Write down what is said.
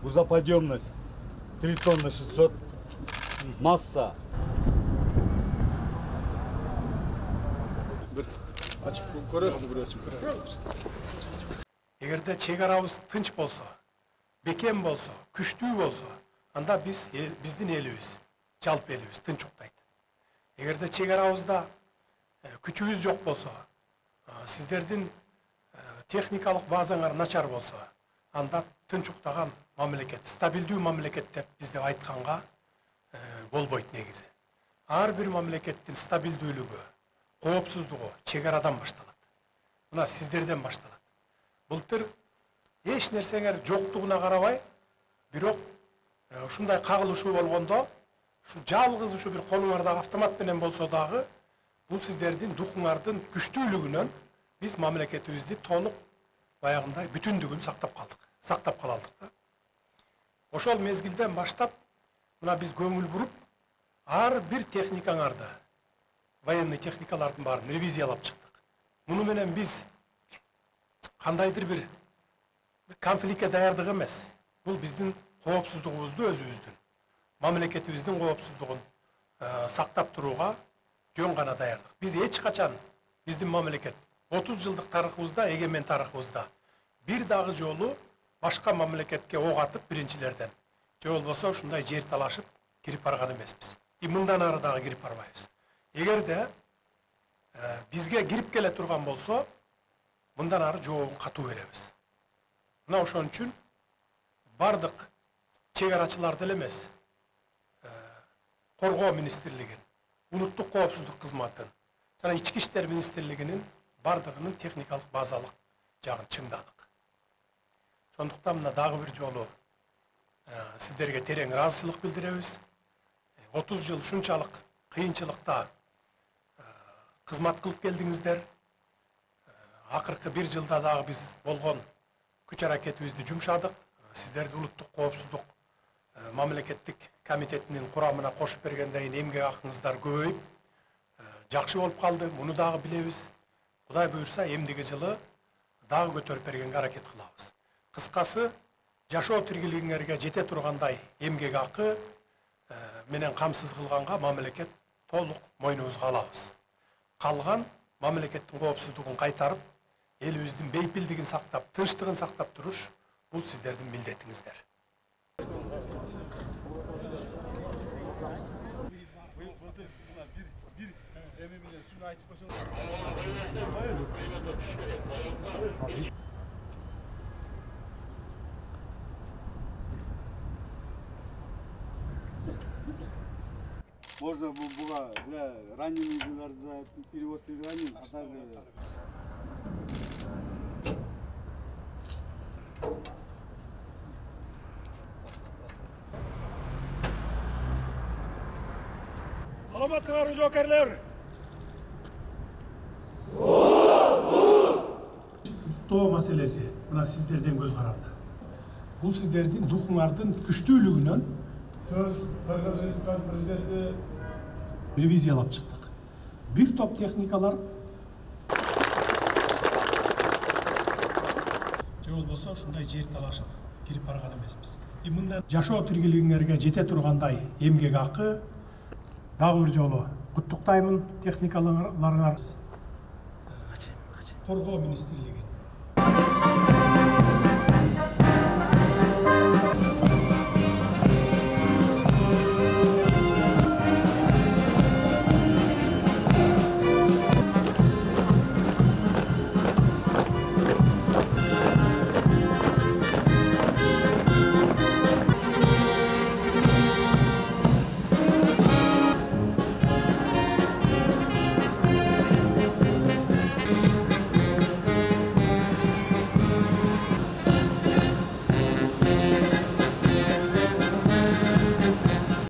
Грузоподъемность 3 тонны 600, масса. Açıp görüyorsunuz, buraya açıp görüyorsunuz. Эгерде чек арабыз тынч болсо, бекем болсо, күчтүү болсо, анда биздин элибиз, жалпы элибиз тынч уктайт. Эгерде чек арабызда күчүбүз жок болсо, сиздердин техникалык базаңар начар болсо, анда тынч уктаган мамлекет, стабилдүү мамлекет деп бизде айтканга болбойт негизи. Ар бир мамлекеттин стабилдүүлүгү, коопсуздугу чек арадан башталат. Мына сиздерден башталат. Былтыр эч нерсеңер жоктугуна карабай, бирок ушундай кагылышуу болгондо, ушу жалгыз ушу бир колуңардагы автомат менен болсо дагы, бул сиздердин духуңардын күчтүүлүгүнөн биз мамлекетибизди толук баягындай бүтүндүгүн сактап кала алдык да. Ошол мезгилден баштап мына биз көңүл буруп, ар бир техникаңарды, военный техникалардын баарын ревизиялап чыктык. Муну менен биз кандайдыр бир конфликтке даярдык эмес. Бул биздин коопсуздугубузду өзүбүздүн, мамлекетибиздин коопсуздугун сактап турууга жөн гана даярдык. Биз эч качан биздин мамлекет 30 жылдык тарыхыбызда, эгемен тарыхыбызда бир дагы жолу башка мамлекетке ок атып биринчилерден, же болбосо ушундай жер талашып кирип барган эмеспиз. И мындан ары дагы кирип барбайбыз. Эгерде бизге кирип келе турган болсо, мындан ары жообун катуу беребиз. Мына ошон үчүн бардык чек арачылар деле эмес, Коргоо министрлигин, улуттук коопсуздук кызматын жана ички иштер министрлигинин бардыгынын техникалык базалык жагын чыңдадык. Ошондуктан мына дагы бир жолу сиздерге терең ыраазычылык билдиребиз. 30 жыл ушунчалык кыйынчылыкта кызмат кылып келдиңиздер. Акыркы бир жылда дагы биз болгон күч аракетибизди жумшадык. Сиздерди улуттук коопсуздук мамлекеттик комитетинин курамына кошуп бергенден кийин эмгек акыңыздар көбөйүп, жакшы болуп калды. Муну дагы билебиз. Кудай буюрса, эмдиги жылы дагы көтөрүп бергенге аракет кылабыз. Кыскасы, жашоо тиргилигиңерге жете тургандай эмгек акы менен камсыз кылганга мамлекет толук мойнубузга алабыз. Калган мамлекеттин коопсуздугун кайтарып, элибиздин бейпилдигин сактап, тынчтыгын сактап туруш бул сиздердин милдетиңиздер. Можно для раненых перевозки раненых, а также... Саламатсыңар, жоокерлер! Уктоо маселеси мына сиздерден көз каранды. Бул сиздердин духуңардын күчтүүлүгүнөн Кыргыз Республикасы президенти ревизиялап чыктык. Бир топ техникалар же болбосо ушундай жер талашып кирип барган эмеспиз. Мындан жашоо тиргилигиңерге жете тургандай эмгек акы дагы бир жолу куттуктаймын техникаларыңар. Коргоо министрлиги